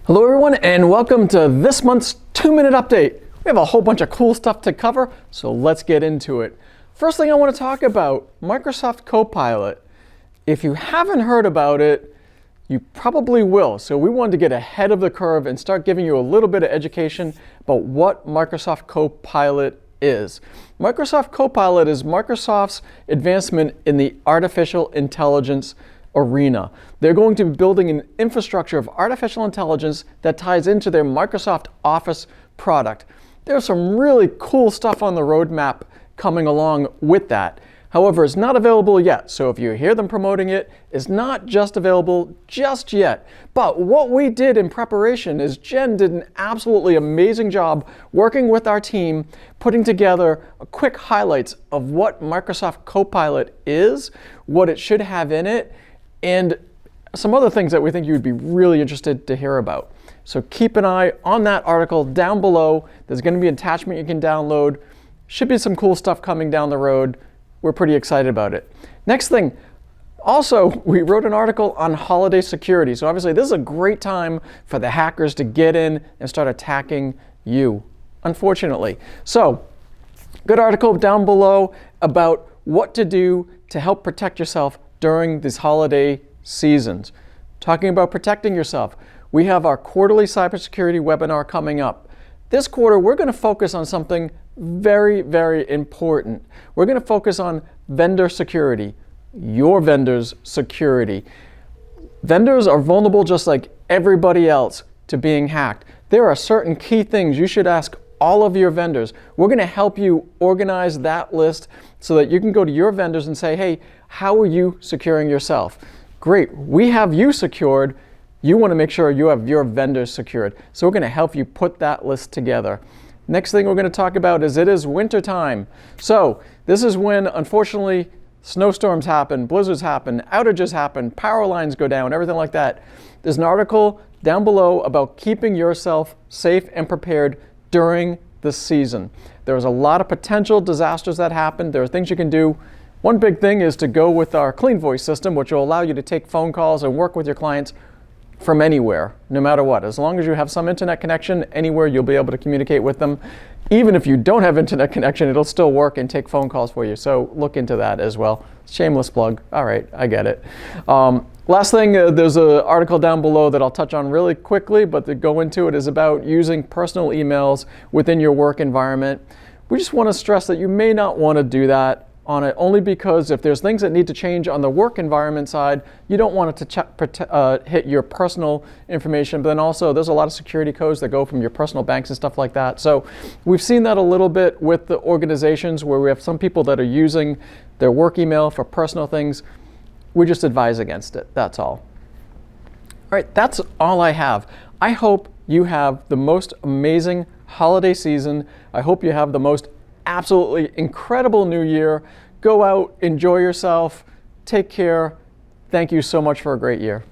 Hello everyone and welcome to this month's 2-minute update. We have a whole bunch of cool stuff to cover, so let's get into it. First thing I want to talk about, Microsoft Copilot. If you haven't heard about it, you probably will. So we wanted to get ahead of the curve and start giving you a little bit of education about what Microsoft Copilot is. Microsoft Copilot is Microsoft's advancement in the artificial intelligence arena. They're going to be building an infrastructure of artificial intelligence that ties into their Microsoft Office product. There's some really cool stuff on the roadmap coming along with that. However, it's not available yet. So if you hear them promoting it, it's not just available just yet. But what we did in preparation is Jen did an absolutely amazing job working with our team, putting together quick highlights of what Microsoft Copilot is, what it should have in it, and some other things that we think you would be really interested to hear about. So keep an eye on that article down below. There's going to be an attachment you can download. Should be some cool stuff coming down the road. We're pretty excited about it. Next thing, also, we wrote an article on holiday security. So obviously this is a great time for the hackers to get in and start attacking you, unfortunately. So, good article down below about what to do to help protect yourself during these holiday seasons. Talking about protecting yourself, we have our quarterly cybersecurity webinar coming up. This quarter, we're going to focus on something very, very important. We're going to focus on vendor security, your vendor's security. Vendors are vulnerable just like everybody else to being hacked. There are certain key things you should ask all of your vendors. We're going to help you organize that list so that you can go to your vendors and say, hey, how are you securing yourself? Great, we have you secured. You want to make sure you have your vendors secured. So we're going to help you put that list together. Next thing we're going to talk about is it is winter time. So this is when, unfortunately, snowstorms happen, blizzards happen, outages happen, power lines go down, everything like that. There's an article down below about keeping yourself safe and prepared during the season. There's a lot of potential disasters that happen. There are things you can do. One big thing is to go with our Clean Voice system, which will allow you to take phone calls and work with your clients from anywhere, no matter what. As long as you have some internet connection anywhere, you'll be able to communicate with them. Even if you don't have internet connection, it'll still work and take phone calls for you. So look into that as well. Shameless plug. All right, I get it. Last thing, there's an article down below that I'll touch on really quickly, but to go into it is about using personal emails within your work environment. We just want to stress that you may not want to do that on it, only because if there's things that need to change on the work environment side, you don't want it to hit your personal information, but then also there's a lot of security codes that go from your personal banks and stuff like that. So we've seen that a little bit with the organizations where we have some people that are using their work email for personal things. We just advise against it, that's all. All right, that's all I have. I hope you have the most amazing holiday season. I hope you have the most absolutely incredible new year. Go out, enjoy yourself, take care. Thank you so much for a great year.